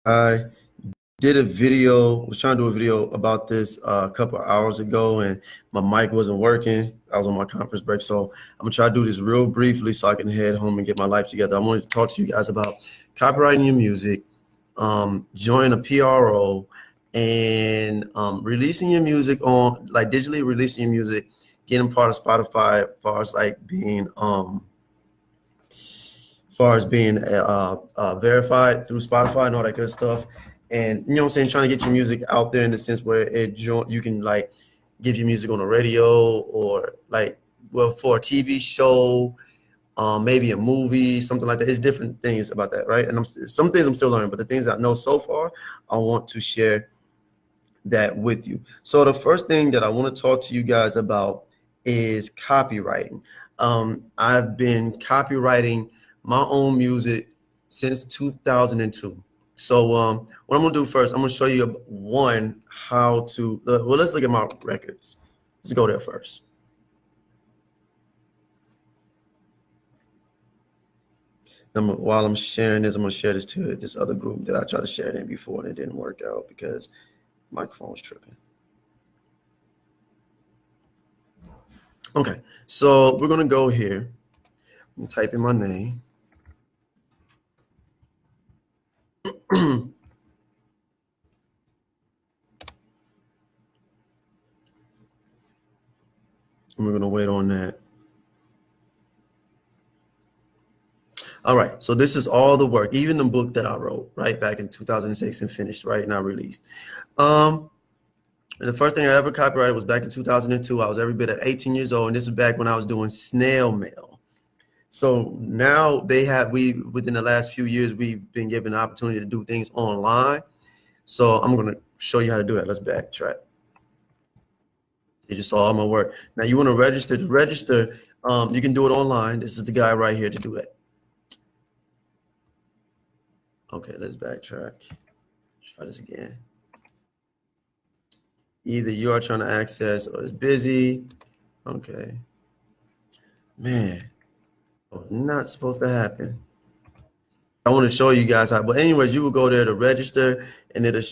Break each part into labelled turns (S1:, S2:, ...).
S1: I did a video, was trying to do a video about this a couple of hours ago, and my mic wasn't working. I was on my conference break, so I'm gonna try to do this real briefly so I can head home and get my life together. I want to talk to you guys about copyrighting your music, join a P.R.O, and releasing your music on, like, digitally releasing your music, getting part of Spotify as far as like being verified through Spotify and all that good stuff. And you know what I'm saying, trying to get your music out there in the sense where you can like give your music on the radio, or like, well, for a TV show, maybe a movie, something like that. It's different things about that, right? And some things I'm still learning, but the things I know so far, I want to share that with you. So the first thing that I want to talk to you guys about is copywriting. I've been copywriting my own music since 2002. So what I'm gonna do first, I'm gonna show you how to, well, let's look at my records. Let's go there first. While I'm sharing this, I'm gonna share this to this other group that I tried to share it in before and it didn't work out because microphone was tripping. Okay, so we're gonna go here and type in my name. And we're gonna wait on that. All right, so this is all the work, even the book that I wrote right back in 2006 and finished, right, and I released. And the first thing I ever copyrighted was back in 2002. I was every bit of 18 years old, and this is back when I was doing snail mail. So now within the last few years, we've been given the opportunity to do things online. So I'm gonna show you how to do that. Let's backtrack. You just saw all my work. Now you wanna register. To register, you can do it online. This is the guy right here to do that. Okay, let's backtrack. Try this again. Either you are trying to access or it's busy. Okay. Man, not supposed to happen. I want to show you guys how, but anyways, you will go there to register and it'll,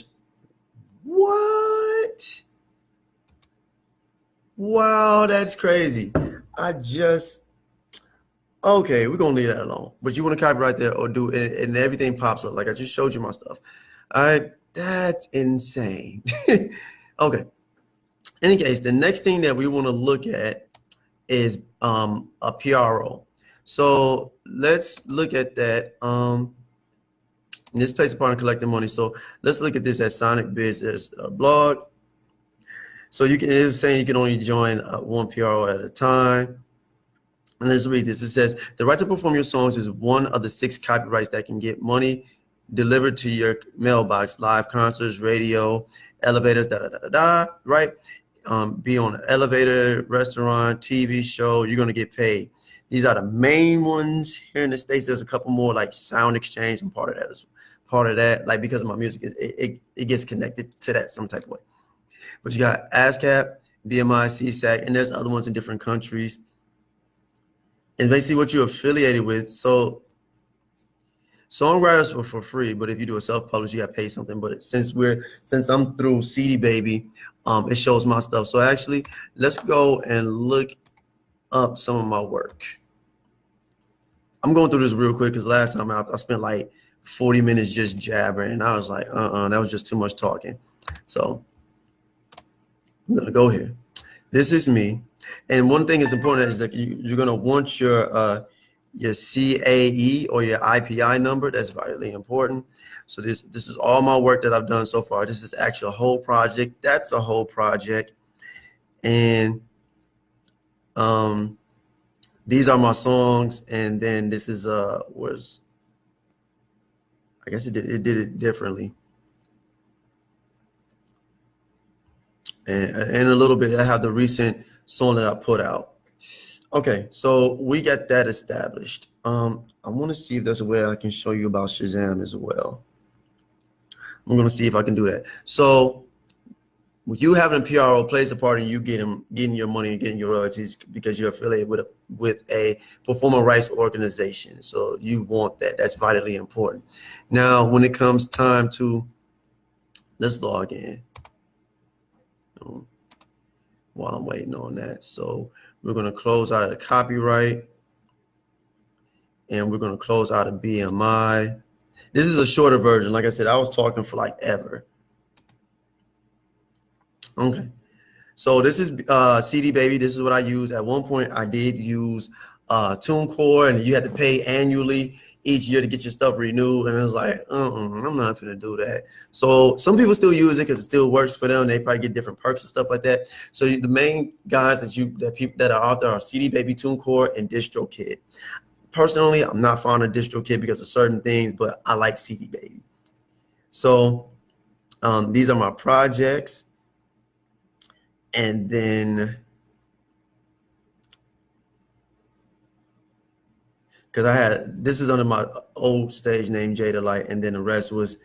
S1: what? Wow, that's crazy. Okay, we're gonna leave that alone. But you want to copyright there or do it, and everything pops up. Like I just showed you my stuff. All right, that's insane. Okay. In any case, the next thing that we want to look at is a P.R.O. So let's look at that. This plays a part in collecting money. So let's look at this at Sonic Biz. There's a blog. So it was saying you can only join one P.R.O. at a time. And let's read this. It says, the right to perform your songs is one of the 6 copyrights that can get money delivered to your mailbox: live concerts, radio, elevators, right? Be on an elevator, restaurant, TV show, you're going to get paid. These are the main ones here in the States. There's a couple more like Sound Exchange, and part of that, like, because of my music, it gets connected to that some type of way. But you got ASCAP, BMI, CSAC, and there's other ones in different countries. And basically what you're affiliated with. So songwriters were for free, but if you do a self-publish, you got to pay something. But since I'm through CD Baby, it shows my stuff. So actually, let's go and look up some of my work. I'm going through this real quick because last time I spent like 40 minutes just jabbering, and I was like, that was just too much talking. So I'm gonna go here. This is me. And one thing is important is that you're gonna want your CAE or your IPI number. That's vitally important. So this is all my work that I've done so far. This is actually a whole project. That's a whole project. And these are my songs. And then this is I guess it did it differently. And a little bit, I have the recent song that I put out. Okay, so we got that established. I want to see if there's a way I can show you about Shazam as well. I'm going to see if I can do that. So you having a P.R.O. plays a part in you getting your money and getting your royalties because you're affiliated with a performing rights organization. So you want that. That's vitally important. Now, when it comes time to, let's log in while I'm waiting on that. So we're going to close out of the copyright, and we're going to close out of BMI. This is a shorter version. Like I said, I was talking for like ever. Okay. So this is CD Baby. This is what I use. At one point, I did use TuneCore, and you had to pay annually each year to get your stuff renewed. And I was like, I'm not going to do that. So some people still use it because it still works for them. They probably get different perks and stuff like that. So the main guys that are out there are CD Baby, TuneCore, and DistroKid. Personally, I'm not fond of DistroKid because of certain things, but I like CD Baby. So these are my projects. And then, because this is under my old stage name, Jada Light, and then the rest was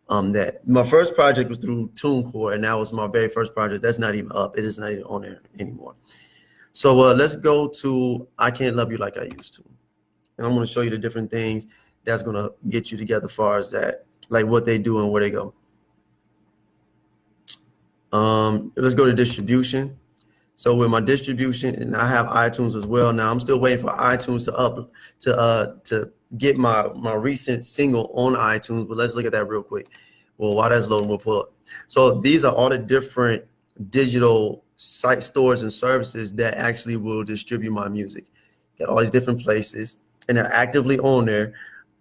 S1: that my first project was through TuneCore, and that was my very first project. That's not even up. It is not even on there anymore. So let's go to I Can't Love You Like I Used To. And I'm going to show you the different things that's going to get you together as far as that, like what they do and where they go. Let's go to distribution. So with my distribution, and I have iTunes as well. Now I'm still waiting for iTunes to get my recent single on iTunes, but let's look at that real quick. Well, while that's loading, we'll pull up. So these are all the different digital site stores and services that actually will distribute my music. Got all these different places, and they're actively on there.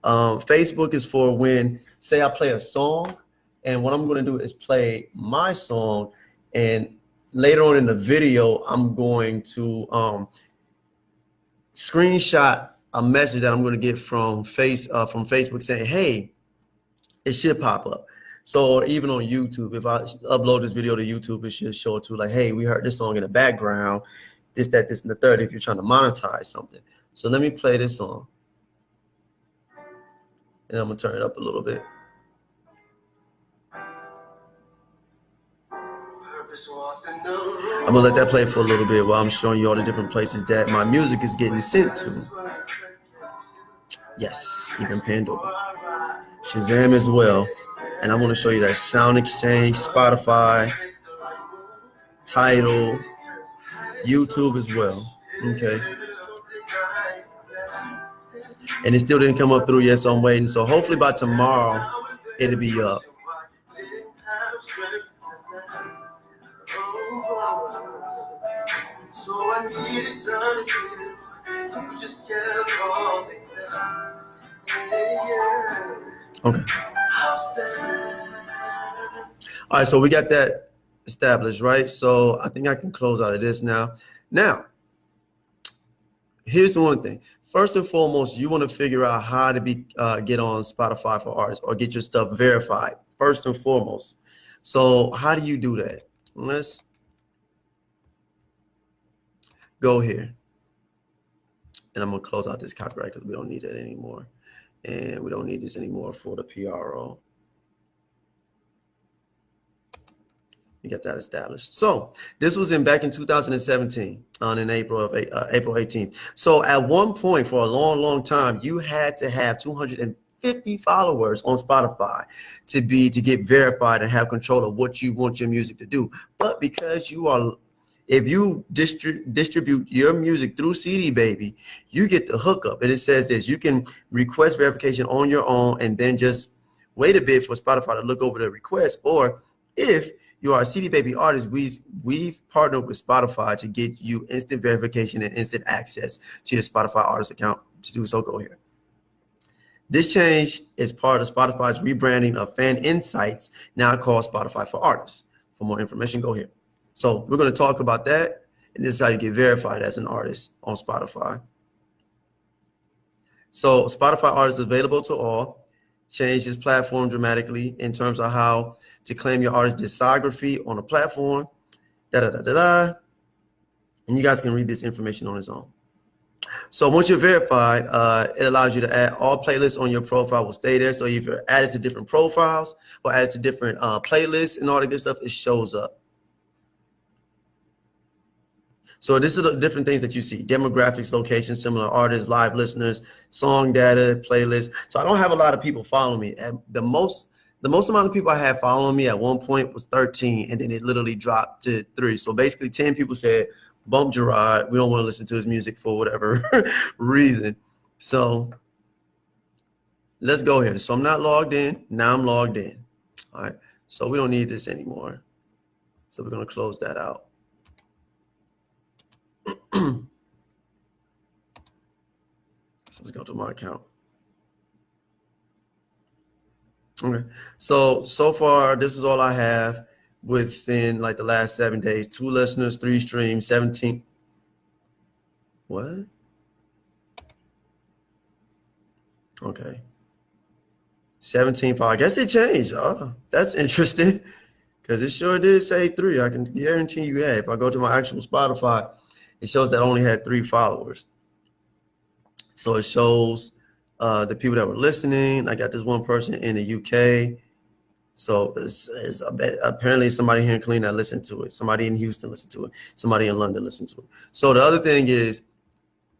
S1: Facebook is for when, say I play a song, and what I'm going to do is play my song, and later on in the video, I'm going to screenshot a message that I'm going to get from Facebook saying, hey, it should pop up. So even on YouTube, if I upload this video to YouTube, it should show it to like, hey, we heard this song in the background, this, that, this, and the third, if you're trying to monetize something. So let me play this song. And I'm going to turn it up a little bit. I'm gonna let that play for a little bit while I'm showing you all the different places that my music is getting sent to. Yes, even Pandora, Shazam as well. And I want to show you that Sound Exchange, Spotify, Tidal, YouTube as well. Okay. And it still didn't come up through yet, so I'm waiting. So hopefully by tomorrow, it'll be up. Okay. All right, so we got that established, right? So I think I can close out of this now. Now, here's the one thing. First and foremost, you want to figure out how to get on Spotify for artists or get your stuff verified, first and foremost. So how do you do that? Let's go here. And I'm going to close out this copyright because we don't need that anymore. And we don't need this anymore for the P.R.O. We got that established. So this was back in 2017 in April 18th. So at one point for a long time, you had to have 250 followers on Spotify to get verified and have control of what you want your music to do. But because if you distribute your music through CD Baby, you get the hookup. And it says this: you can request verification on your own and then just wait a bit for Spotify to look over the request. Or if you are a CD Baby artist, we've partnered with Spotify to get you instant verification and instant access to your Spotify artist account. To do so, go here. This change is part of Spotify's rebranding of Fan Insights, now called Spotify for Artists. For more information, go here. So we're going to talk about that, and this is how you get verified as an artist on Spotify. So Spotify Artists available to all. Change this platform dramatically in terms of how to claim your artist discography on a platform. And you guys can read this information on its own. So once you're verified, it allows you to add all playlists on your profile will stay there. So if you're added to different profiles or added to different playlists and all the good stuff, it shows up. So this is the different things that you see: demographics, location, similar artists, live listeners, song data, playlist. So I don't have a lot of people following me. And the most amount of people I had following me at one point was 13, and then it literally dropped to 3. So basically 10 people said, bump Gerard, we don't want to listen to his music for whatever reason. So let's go here. So I'm not logged in. Now I'm logged in. All right. So we don't need this anymore. So we're going to close that out. So let's go to my account. Okay. So far, this is all I have within like the last 7 days. 2 listeners, 3 streams, 17. What? Okay. 17. I guess it changed. Oh, that's interesting. Because it sure did say 3. I can guarantee you that. If I go to my actual Spotify, it shows that I only had 3 followers. So it shows the people that were listening. I got this one person in the UK. So it's apparently somebody here in Cleveland that listened to it. Somebody in Houston listened to it. Somebody in London listened to it. So the other thing is,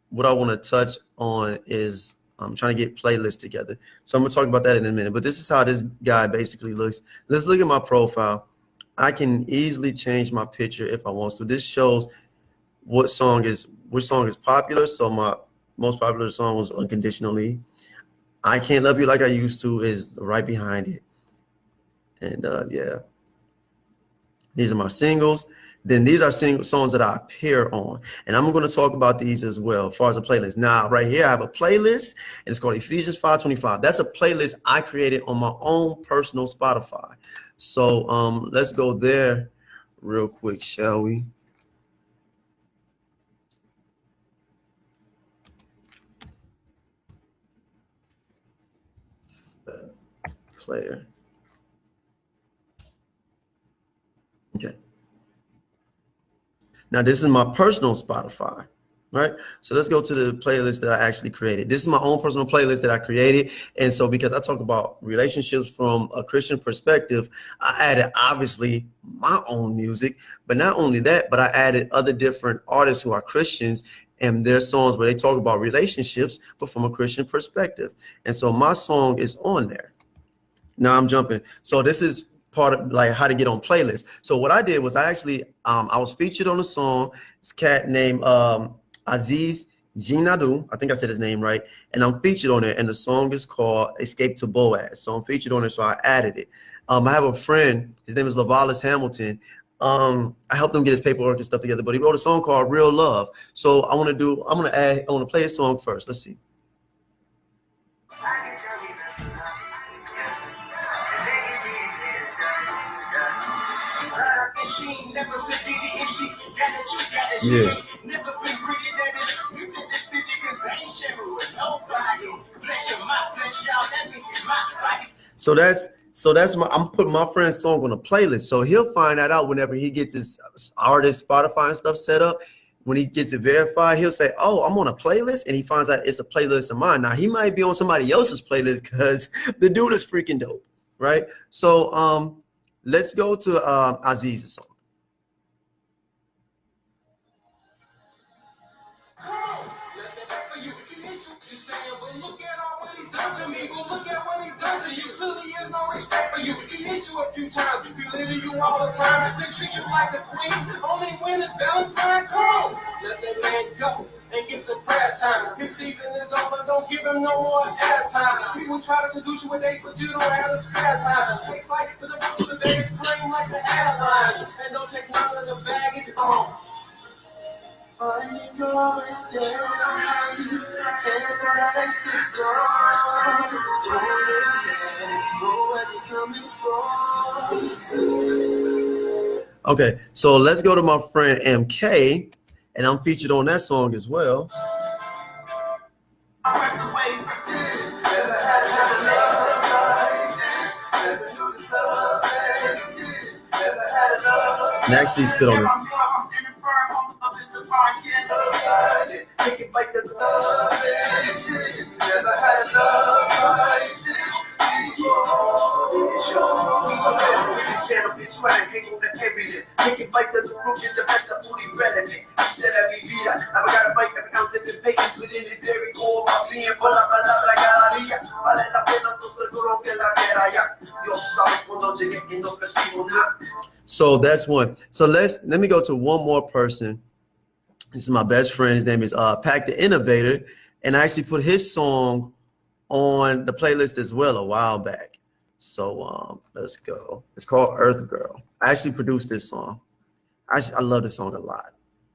S1: what I want to touch on is I'm trying to get playlists together. So I'm going to talk about that in a minute. But this is how this guy basically looks. Let's look at my profile. I can easily change my picture if I want to. This shows which song is popular. So my most popular song was Unconditionally. I Can't Love You Like I Used To is right behind it. And yeah, these are my singles. Then these are songs that I appear on. And I'm going to talk about these as well as far as a playlist. Now, right here, I have a playlist, and it's called Ephesians 5:25. That's a playlist I created on my own personal Spotify. So let's go there real quick, shall we? Player. Okay. Now, this is my personal Spotify, right? So let's go to the playlist that I actually created. This is my own personal playlist that I created. And so because I talk about relationships from a Christian perspective, I added obviously my own music, but not only that, but I added other different artists who are Christians and their songs where they talk about relationships, but from a Christian perspective. And so my song is on there. Now I'm jumping. So this is part of like how to get on playlists. So what I did was I actually I was featured on a song. This cat named Aziz Jinadu. I think I said his name right. And I'm featured on it. And the song is called Escape to Boaz. So I'm featured on it. So I added it. I have a friend. His name is Lavalis Hamilton. I helped him get his paperwork and stuff together. But he wrote a song called Real Love. So I want to play his song first. Let's see. Yeah. So that's I'm putting my friend's song on a playlist. So he'll find that out whenever he gets his artist Spotify and stuff set up. When he gets it verified, he'll say, "Oh, I'm on a playlist," and he finds out it's a playlist of mine. Now he might be on somebody else's playlist because the dude is freaking dope, right? So let's go to Aziz's song.
S2: You. He hit you a few times. He litter you all the time. They treat you like the queen. Only when it's Valentine. Come on. Let that man go and get some prayer time. His season is over. Don't give him no more airtime. People try to seduce you with dates, but you don't have the spare time. Take flight for the road to the baggage claim like the airlines. And don't take none of the baggage. Finding your mistake and let's it go.
S1: Okay, so let's go to my friend MK, and I'm featured on that song as well. And actually spit on it.
S2: So then we just can't be trying, hang on the evidence. Taking bites of the fruit is the best of only relevant. Instead of mi vida, I've got a bite every ounce of the patience within the dairy all my being. Por la palabra cada día, vale la pena, no seguro que la quiera ya. Dios sabe cuando llegue y no percibo nada.
S1: So that's one. So let me go to one more person. This is my best friend. His name is Pac the Innovator, and I actually put his song on the playlist as well a while back. So let's go. It's called Earth Girl. I actually produced this song. I love this song a lot.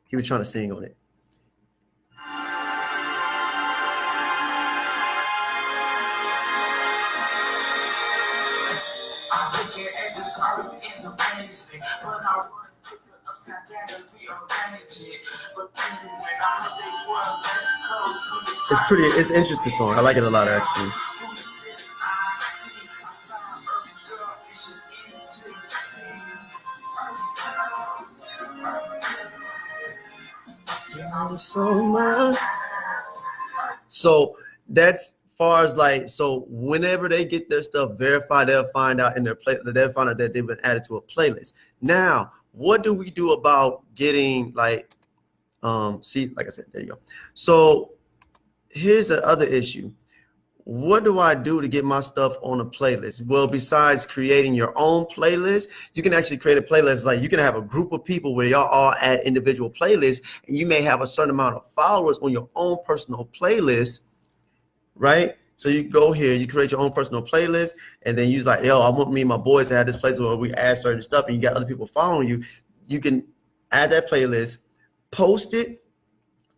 S1: He was trying to sing on it.
S2: I'm looking at this earth in the fantasy, but I want to put it upside down and rearrange it. But then when I heard they were West Coast,
S1: It's interesting song. I like it a lot actually. So that's far as like, so whenever they get their stuff verified, they'll find out in their they'll find out that they've been added to a playlist. Now, what do we do about getting like, see, like I said, there you go. So here's the other issue. What do I do to get my stuff on a playlist? Well, besides creating your own playlist, you can actually create a playlist. Like you can have a group of people where y'all all add individual playlists, and you may have a certain amount of followers on your own personal playlist, right? So you go here, you create your own personal playlist, and then you like, yo, I want me and my boys to have this place where we add certain stuff, and you got other people following you. You can add that playlist, post it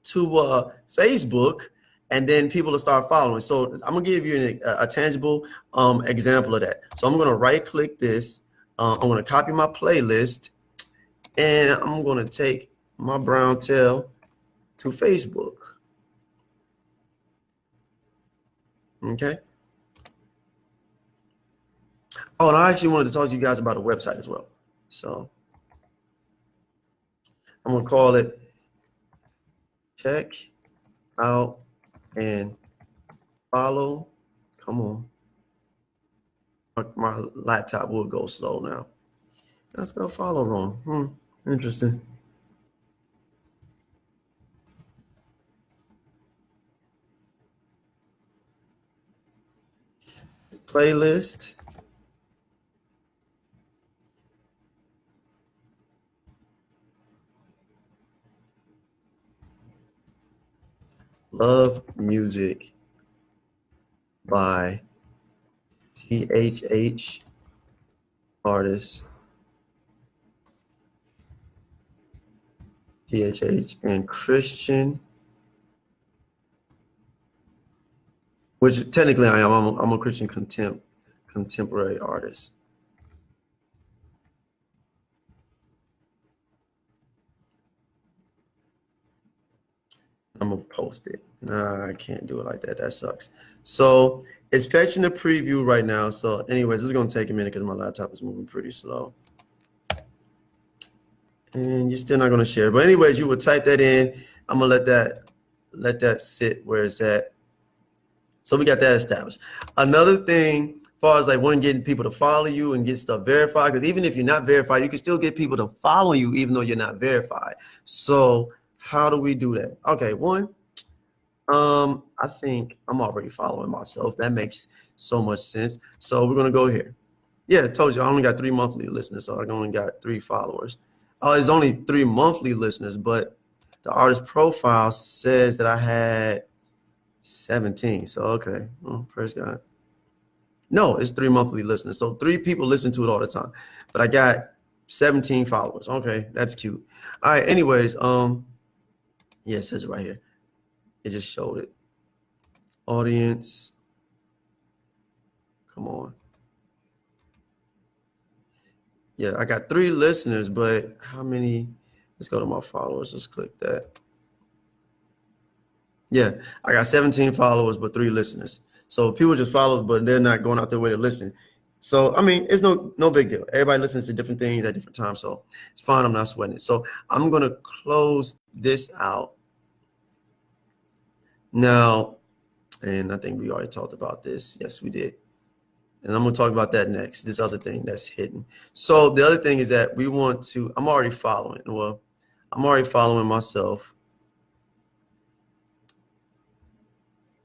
S1: to Facebook, and then people will start following. So I'm gonna give you a tangible example of that. So I'm gonna right click this. I'm gonna copy my playlist, and I'm gonna take my brown tail to Facebook. Okay. Oh, and I actually wanted to talk to you guys about a website as well. So I'm gonna call it Check Out and Follow. Come on. My laptop will go slow now. I spelled follow wrong. Interesting. Playlist. Love Music by THH artist. THH and Christian, which technically I am. I'm a Christian contemporary artist. I'm gonna post it. Nah, I can't do it like that. That sucks. So it's fetching a preview right now. So anyways, this is gonna take a minute because my laptop is moving pretty slow. And you're still not gonna share. But anyways, you would type that in. I'm gonna let that sit where it's at. So we got that established. Another thing, as far as like one, getting people to follow you and get stuff verified, because even if you're not verified, you can still get people to follow you even though you're not verified. So how do we do that? Okay, one, I think I'm already following myself. That makes so much sense. So we're gonna go here. Yeah, I told you I only got 3 monthly listeners, so I only got 3 followers. Oh, it's only 3 monthly listeners, but the artist profile says that I had 17. So okay, well, praise God. No, it's 3 monthly listeners. So 3 people listen to it all the time, but I got 17 followers. Okay, that's cute. All right. Anyways, yeah, it says it right here. It just showed it. Audience. Come on. Yeah, I got 3 listeners, but how many? Let's go to my followers. Let's click that. Yeah, I got 17 followers, but 3 listeners. So people just follow, but they're not going out their way to listen. So, I mean, it's no big deal. Everybody listens to different things at different times. So it's fine. I'm not sweating it. So I'm going to close this out. Now, and I think we already talked about this. Yes, we did. And I'm gonna talk about that next. This other thing that's hidden. So the other thing is that we want to. I'm already following. Well, I'm already following myself.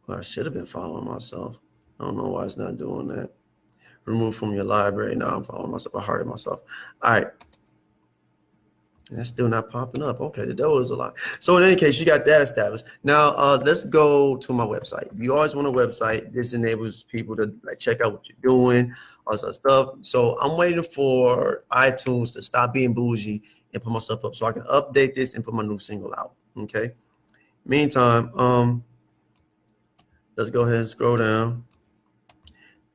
S1: Well, I should have been following myself. I don't know why it's not doing that. Remove from your library. Now I'm following myself. I hearted myself. All right. That's still not popping up. Okay, the devil is a lie. So in any case, you got that established. Now let's go to my website. If you always want a website, this enables people to like check out what you're doing, all that stuff. So I'm waiting for iTunes to stop being bougie and put my stuff up so I can update this and put my new single out. Okay. Meantime, let's go ahead and scroll down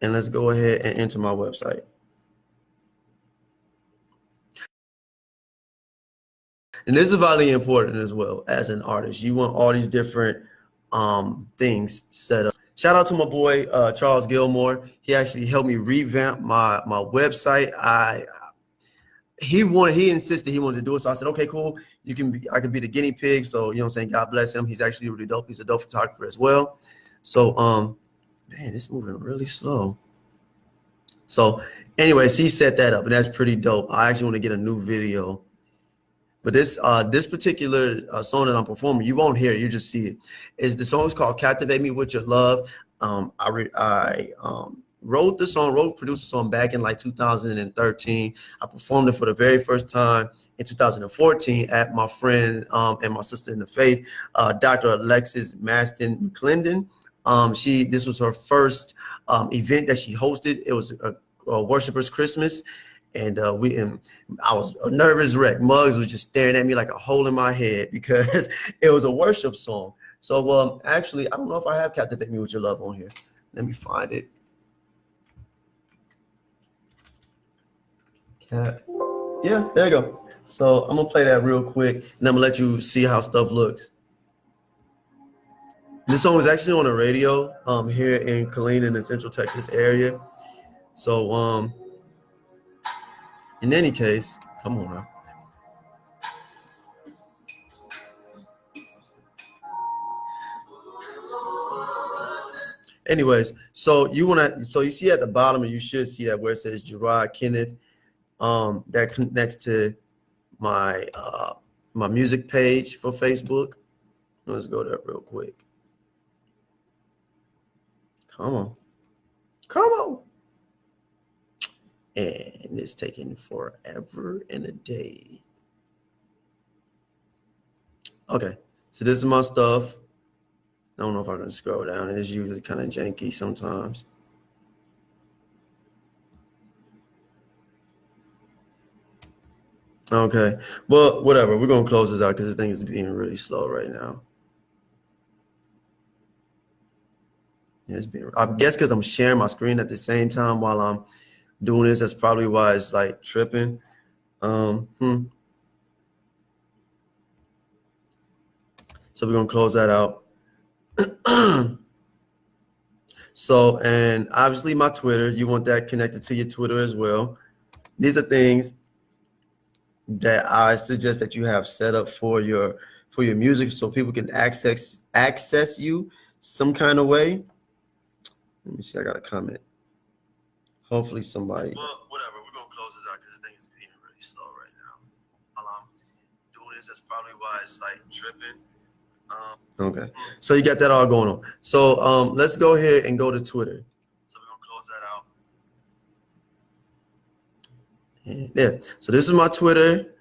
S1: and let's go ahead and enter my website. And this is vitally important as well as an artist. You want all these different things set up. Shout out to my boy Charles Gilmore. He actually helped me revamp my website. He insisted he wanted to do it. So I said, okay, cool. I could be the guinea pig. So you know what I'm saying? God bless him. He's actually really dope. He's a dope photographer as well. So man, it's moving really slow. So anyways, he set that up and that's pretty dope. I actually want to get a new video. But this particular song that I'm performing, you won't hear it, you just see it. The song is called "Captivate Me with Your Love." I wrote the song, produced the song back in like 2013. I performed it for the very first time in 2014 at my friend and my sister in the faith, Dr. Alexis Maston McClendon. This was her first event that she hosted. It was a worshipers Christmas. And I was a nervous wreck. Muggs was just staring at me like a hole in my head because it was a worship song. So actually, I don't know if I have "Captivate Me with Your Love" on here. Let me find it. Yeah, there you go. So I'm gonna play that real quick, and I'm gonna let you see how stuff looks. This song was actually on the radio here in Killeen in the Central Texas area. So in any case, come on now. Anyways, so you see at the bottom, and you should see that where it says Gerard Kenneth, that connects to my my music page for Facebook. Let's go there real quick. Come on. And it's taking forever and a day. Okay, so this is my stuff. I don't know if I can scroll down. It's usually kind of janky sometimes. Okay, well, whatever. We're gonna close this out because this thing is being really slow right now. Yeah, I guess because I'm sharing my screen at the same time while I'm doing this. That's probably why it's like tripping. So we're gonna close that out. So, and obviously my Twitter, you want that connected to your Twitter as well. These are things that I suggest that you have set up for your music so people can access you some kind of way. Let me see, I got a comment. Hopefully somebody. Well, whatever, we're gonna close this out because this thing is being really slow right now. While I'm doing this, that's probably why it's like tripping. Okay, so you got that all going on. So let's go ahead and go to Twitter. So we're gonna close that out. And yeah, so this is my Twitter.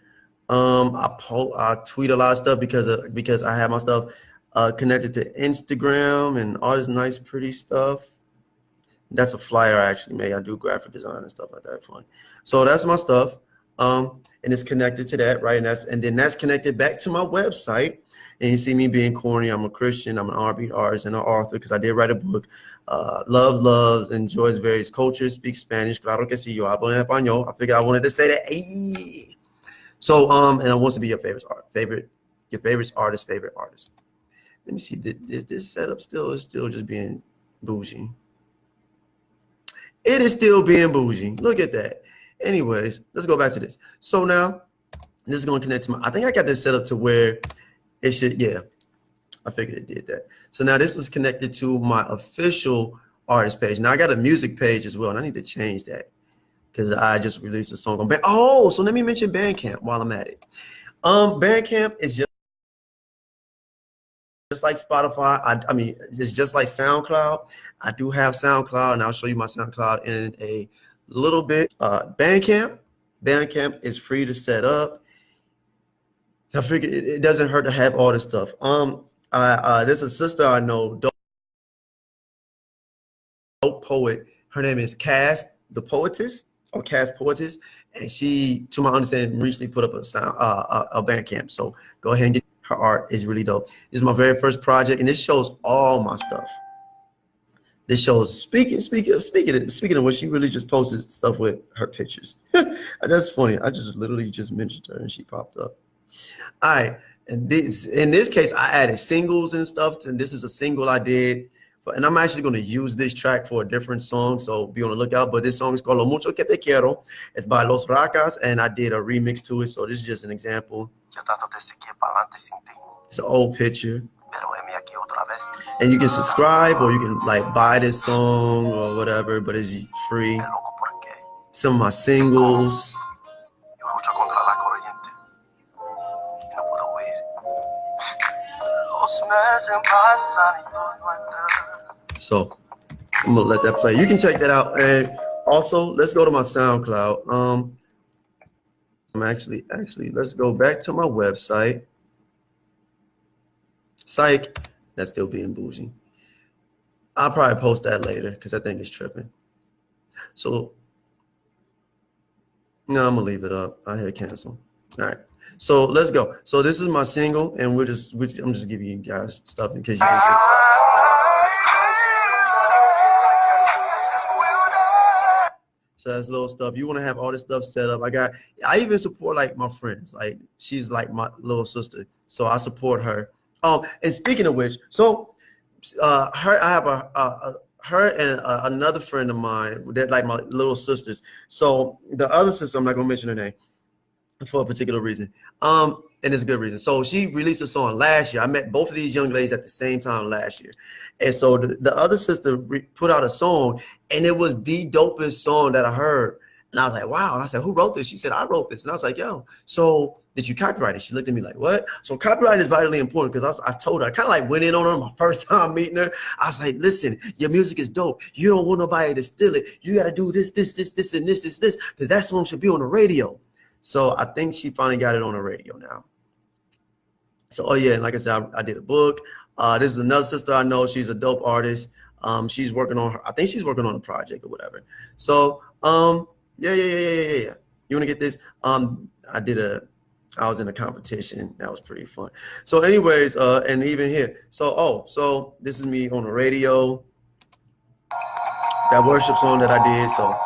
S1: I tweet a lot of stuff because I have my stuff connected to Instagram and all this nice pretty stuff. That's a flyer I actually made. I do graphic design and stuff like that. Fun. So that's my stuff. And it's connected to that, right? And then that's connected back to my website. And you see me being corny. I'm a Christian. I'm an R&B artist and an author because I did write a book. Loves, enjoys various cultures, speaks Spanish. Claro que sí, yo hablo en español. I figured I wanted to say that. Hey. So, and I want to be your favorite artist. Let me see. This setup is still just being bougie. It is still being bougie. Look at that. Anyways, let's go back to this. So now this is going to connect to I think I got this set up to where it should, yeah, I figured it did that. So now this is connected to my official artist page. Now I got a music page as well, and I need to change that because I just released a song on Bandcamp. Oh, so let me mention Bandcamp while I'm at it. Bandcamp is just like Spotify. I mean, it's just like SoundCloud. I do have SoundCloud, and I'll show you my SoundCloud in a little bit. Bandcamp is free to set up. I figured it doesn't hurt to have all this stuff. There's a sister I know, dope poet. Her name is Cass the Poetess, or Cass Poetess, and she, to my understanding, recently put up a Bandcamp. So go ahead and get her art. Is really dope. This is my very first project, and this shows all my stuff. This shows speaking of which, she really just posted stuff with her pictures. That's funny. I just literally just mentioned her and she popped up. All right, and in this case, I added singles and stuff, and this is a single I did. And I'm actually going to use this track for a different song, so be on the lookout. But this song is called Lo Mucho Que Te Quiero. It's by Los Racas, and I did a remix to it. So this is just an example. It's an old picture. And you can subscribe, or you can like buy this song or whatever, but it's free. Some of my singles. So I'm gonna let that play. You can check that out. And also, let's go to my SoundCloud. I'm actually let's go back to my website. Psych, that's still being bougie. I'll probably post that later because I think it's tripping. So no, I'm gonna leave it up. I hit cancel. All right. So let's go. So this is my single, and I'm just giving you guys stuff in case you didn't see. So that's little stuff. You want to have all this stuff set up. I even support like my friends. Like she's like my little sister, so I support her. And speaking of which, so I have her and another friend of mine. They're like my little sisters. So the other sister, I'm not gonna mention her name for a particular reason. And it's a good reason. So she released a song last year. I met both of these young ladies at the same time last year. And so the other sister put out a song, and it was the dopest song that I heard. And I was like, wow. And I said, who wrote this? She said, I wrote this. And I was like, yo, so did you copyright it? She looked at me like, what? So copyright is vitally important, because I told her, I kind of like went in on her my first time meeting her. I was like, listen, your music is dope. You don't want nobody to steal it. You got to do this, and this, because that song should be on the radio. So I think she finally got it on the radio now. So, oh yeah, and like I said, I did a book. This is another sister I know. She's a dope artist. She's working on I think she's working on a project or whatever. So, yeah. You want to get this? I was in a competition. That was pretty fun. So anyways, and even here. So this is me on the radio. That worship song that I did. So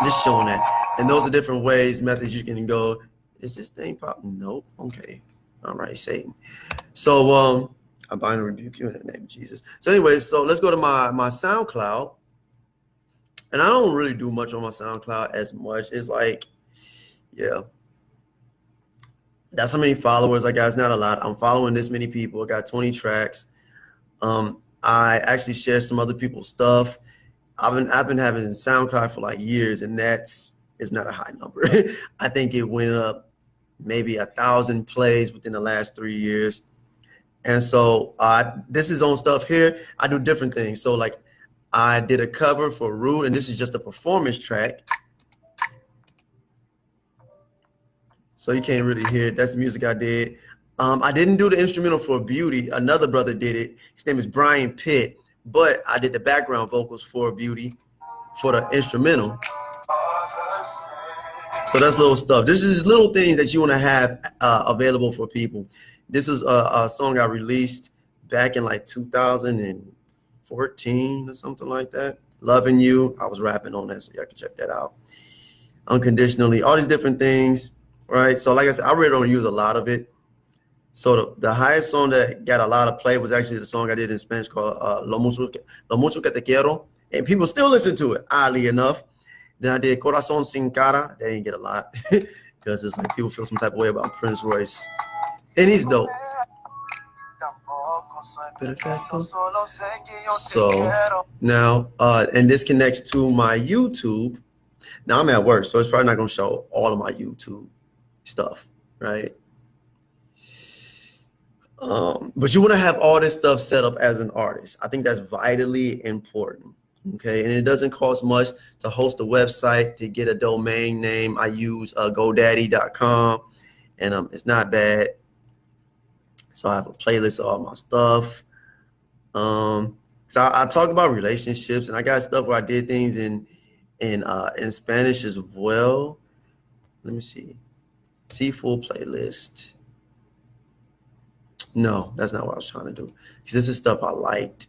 S1: just showing that. And those are different methods you can go. Is this thing popping? Nope. Okay. All right, Satan. So I bind and rebuke you in the name of Jesus. So anyways, so let's go to my SoundCloud. And I don't really do much on my SoundCloud as much. It's like, yeah. That's how many followers I got. It's not a lot. I'm following this many people. I got 20 tracks. I actually share some other people's stuff. I've been having SoundCloud for like years, and it's not a high number. I think it went up maybe 1,000 plays within the last 3 years. And so this is on stuff here. I do different things. So like I did a cover for Rude, and this is just a performance track. So you can't really hear it. That's the music I did. I didn't do the instrumental for Beauty. Another brother did it. His name is Brian Pitt, but I did the background vocals for Beauty for the instrumental. So that's little stuff. This is little things that you want to have available for people. This is a song I released back in like 2014 or something like that. Loving You. I was rapping on that, so y'all can check that out. Unconditionally. All these different things, right? So like I said, I really don't use a lot of it. So the highest song that got a lot of play was actually the song I did in Spanish called Lo Mucho Que Te Quiero. And people still listen to it, oddly enough. Then I did Corazón Sin Cara. They didn't get a lot because it's like people feel some type of way about Prince Royce. And he's dope. Perfecto. So now, and this connects to my YouTube. Now I'm at work, so it's probably not going to show all of my YouTube stuff, right? But you want to have all this stuff set up as an artist. I think that's vitally important. Okay, and it doesn't cost much to host a website, to get a domain name. I use GoDaddy.com, and it's not bad. So I have a playlist of all my stuff. So I talk about relationships, and I got stuff where I did things in Spanish as well. Let me see full playlist. No, that's not what I was trying to do. This is stuff I liked.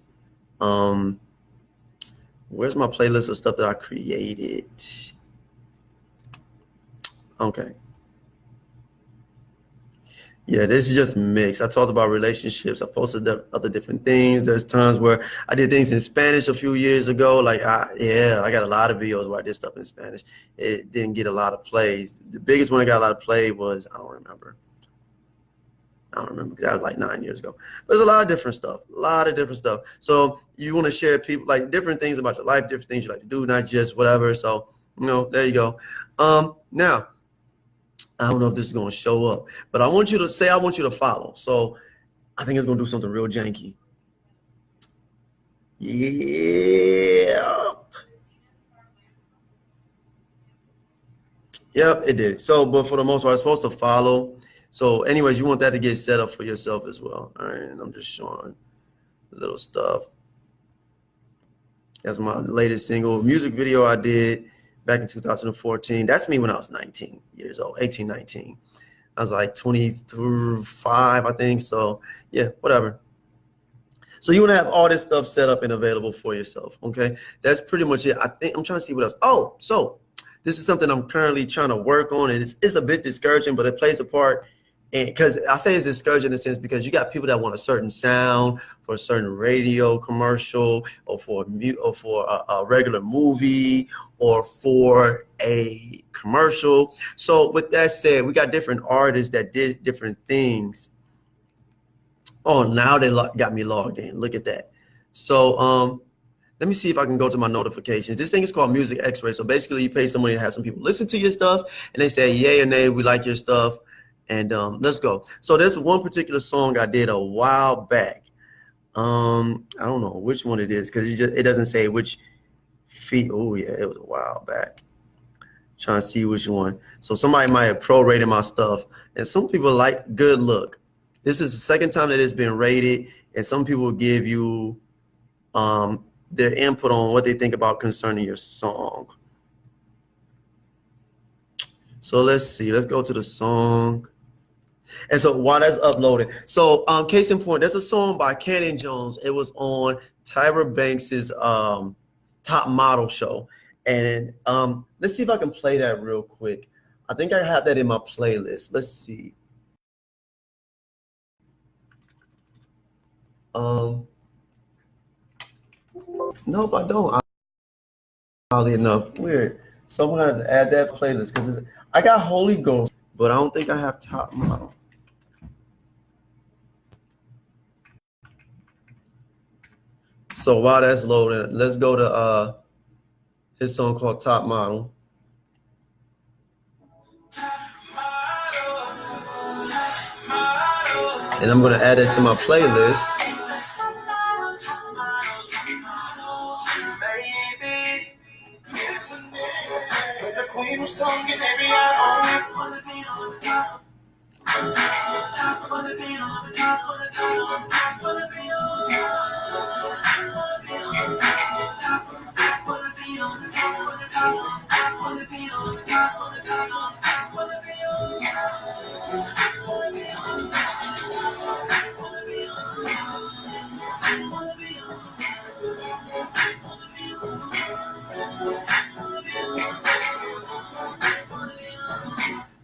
S1: Where's my playlist of stuff that I created? Okay. Yeah, this is just mixed. I talked about relationships. I posted other different things. There's times where I did things in Spanish a few years ago. Like, I got a lot of videos where I did stuff in Spanish. It didn't get a lot of plays. The biggest one that got a lot of play was, I don't remember. That was like 9 years ago. But there's a lot of different stuff. So you want to share people, like, different things about your life, different things you like to do, not just whatever. So, there you go. Now, I don't know if this is going to show up, but I want you to follow. So I think it's going to do something real janky. Yep, it did. So, but for the most part, it's supposed to follow. So anyways, you want that to get set up for yourself as well. All right, and I'm just showing little stuff. That's my latest single music video I did back in 2014. That's me when I was 19 years old, 18, 19. I was like 25, I think. So yeah, whatever. So you want to have all this stuff set up and available for yourself. Okay, that's pretty much it. I think I'm trying to see what else. Oh, so this is something I'm currently trying to work on, and it's a bit discouraging, but it plays a part. And because I say it's discouraging in a sense because you got people that want a certain sound for a certain radio commercial, or for a regular movie, or for a commercial. So with that said, we got different artists that did different things. Oh, now they got me logged in. Look at that. So let me see if I can go to my notifications. This thing is called Music X-Ray. So basically, you pay somebody to have some people listen to your stuff, and they say yay or nay, we like your stuff. And let's go. So there's one particular song I did a while back. I don't know which one it is because it doesn't say which feed. Oh yeah, it was a while back. Trying to see which one. So somebody might have prorated my stuff, and some people like Good Look. This is the second time that it's been rated, and some people give you their input on what they think about concerning your song. So let's see. Let's go to the song. And so while that's uploaded, so case in point, there's a song by Cannon Jones. It was on Tyra Banks's Top Model show. And let's see if I can play that real quick. I think I have that in my playlist. Let's see. Nope, I don't. Oddly enough, weird. So I'm gonna have to add that playlist because I got Holy Ghost, but I don't think I have Top Model. So while that's loading, let's go to his song called Top Model. And I'm gonna add it to my playlist.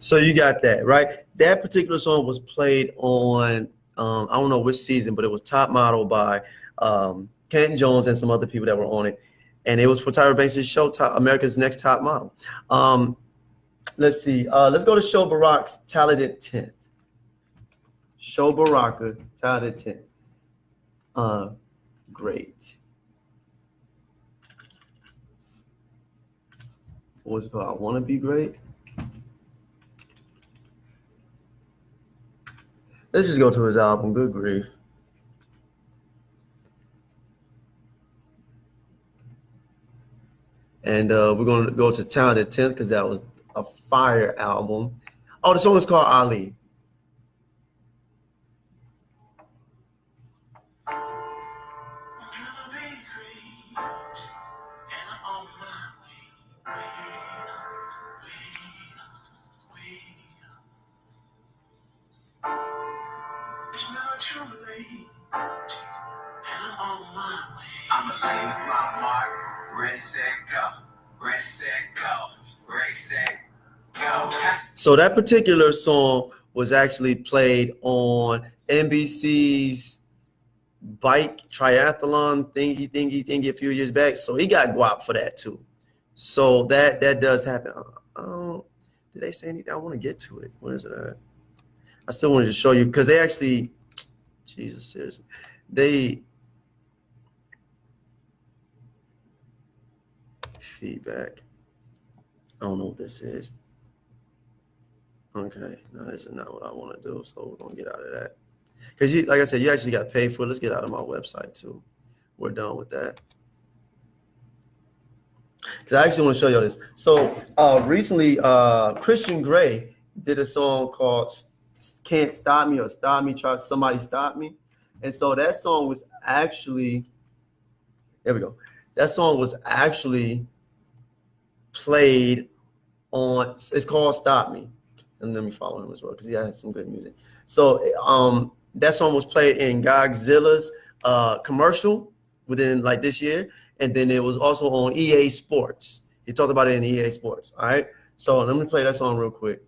S1: So you got that, right? That particular song was played on, I don't know which season, but it was Top Model by Canton Jones and some other people that were on it. And it was for Tyra Banks' show, America's Next Top Model. Let's see. Let's go to Show Barack's Talented 10th. Show Baraka, Talented 10th. Great. What's it called? I Want to Be Great. Let's just go to his album, Good Grief. And we're going to go to Talented 10th because that was a fire album. Oh, the song is called Ali.
S2: I'ma leave my mark. Ready, set, go. Ready, set, go. Ready, set, go.
S1: So that particular song was actually played on NBC's bike triathlon thingy a few years back. So he got guap for that too. So that does happen. Did they say anything? I want to get to it. Where is it at? I still wanted to show you because they actually, Jesus, seriously, they feedback. I don't know what this is. Okay, no, this is not what I want to do. So we're gonna get out of that. Because you, like I said, you actually got to pay for it. Let's get out of my website too. We're done with that. Because I actually want to show you this. So recently, Christian Grey did a song called "Can't Stop Me" or "Stop Me." Try Somebody Stop Me. And so that song was actually, there we go. That song was actually played on. It's called "Stop Me." And let me follow him as well because he has some good music. So that song was played in Godzilla's commercial within like this year, and then it was also on EA Sports. He talked about it in EA Sports. All right. So let me play that song real quick.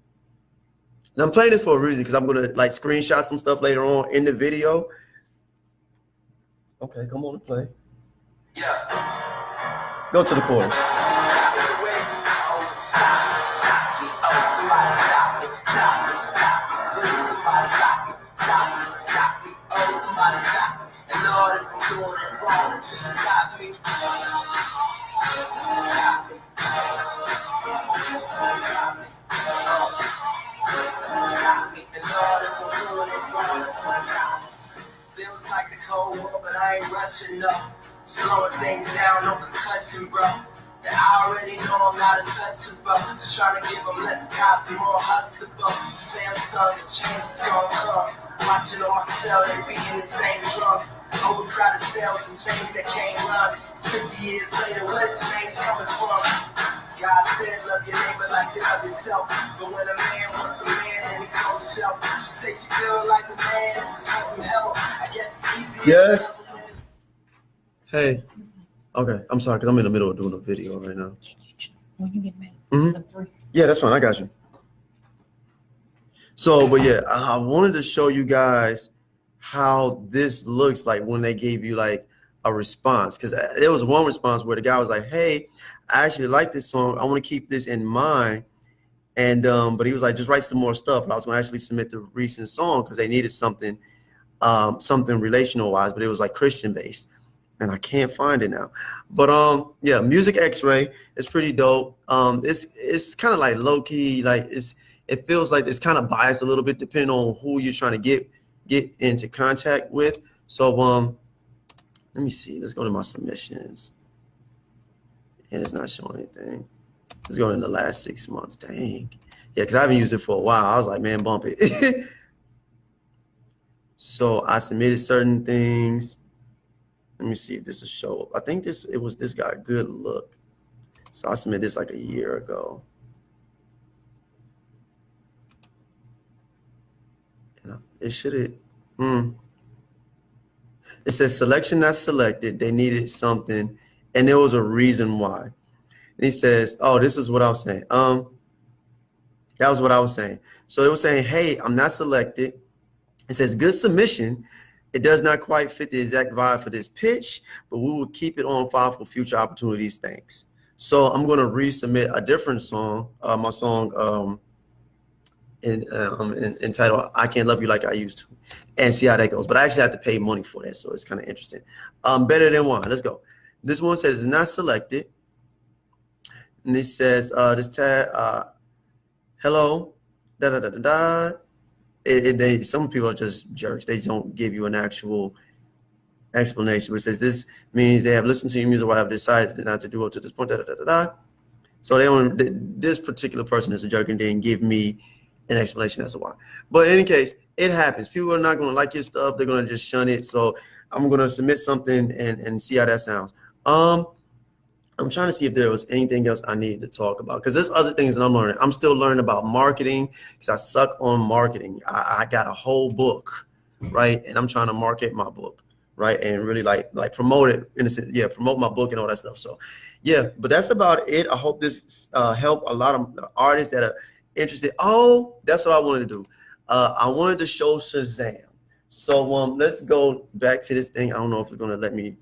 S1: And I'm playing this for a reason because I'm gonna like screenshot some stuff later on in the video. Okay, come on and play.
S2: Yeah.
S1: Go to the chorus.
S2: Feels like the cold war, but I ain't rushing up. Slowing things down, no concussion, bro. That I already know I'm not a toucher, bro. Just trying to give them less Cosby, more Huxtable. Samsung, the change is gonna come. Watching on my cell, they beating the same drum. Overcrowded cells and chains that can't run. It's 50 years later, where the change coming from? God said, love your neighbor like you love yourself. But when a man wants a man and he's on the shelf, she say she feel like a man, just need some help. I guess it's easy.
S1: Yes. Hey. Okay, I'm sorry because I'm in the middle of doing a video right now.
S3: When you get mad,
S1: Mm-hmm. Yeah, that's fine. I got you. So, but yeah, I wanted to show you guys how this looks like when they gave you like a response, because there was one response where the guy was like, "Hey, I actually like this song. I want to keep this in mind." And but he was like, "Just write some more stuff." And I was going to actually submit the recent song because they needed something, something relational wise, but it was like Christian based. And I can't find it now, but yeah, Music X-Ray is pretty dope. It's kind of like low key, like it feels like it's kind of biased a little bit depending on who you're trying to get into contact with. So let me see. Let's go to my submissions, and it's not showing anything. Let's go in the last 6 months. Dang, yeah, because I haven't used it for a while. I was like, man, bump it. So I submitted certain things. Let me see if this will show up. I think it was this guy, Good Look. So I submitted this like a year ago. It should have. It says selection not selected. They needed something, and there was a reason why. And he says, "Oh, this is what I was saying." That was what I was saying. So it was saying, "Hey, I'm not selected." It says, "Good submission. It does not quite fit the exact vibe for this pitch, but we will keep it on file for future opportunities. Thanks." So I'm going to resubmit a different song, my song, entitled "I Can't Love You Like I Used to," and see how that goes. But I actually have to pay money for that, so it's kind of interesting. Better Than Wine. Let's go. This one says it's not selected, and it says this tag. Hello, da da da da da. Some people are just jerks. They don't give you an actual explanation. But it says this means they have listened to your music while have decided not to do it to this point. Da da da da da. So they don't. This particular person is a jerk and didn't give me an explanation as to why. But in any case, it happens. People are not going to like your stuff. They're going to just shun it. So I'm going to submit something and see how that sounds. I'm trying to see if there was anything else I need to talk about, because there's other things that I'm learning. I'm still learning about marketing because I suck on marketing. I got a whole book, right? And I'm trying to market my book, right? And really like promote it in a sense. Yeah, promote my book and all that stuff. So yeah, but that's about it. I hope this helped a lot of artists that are interested. Oh, that's what I wanted to do. I wanted to show Shazam. So let's go back to this thing. I don't know if it's going to let me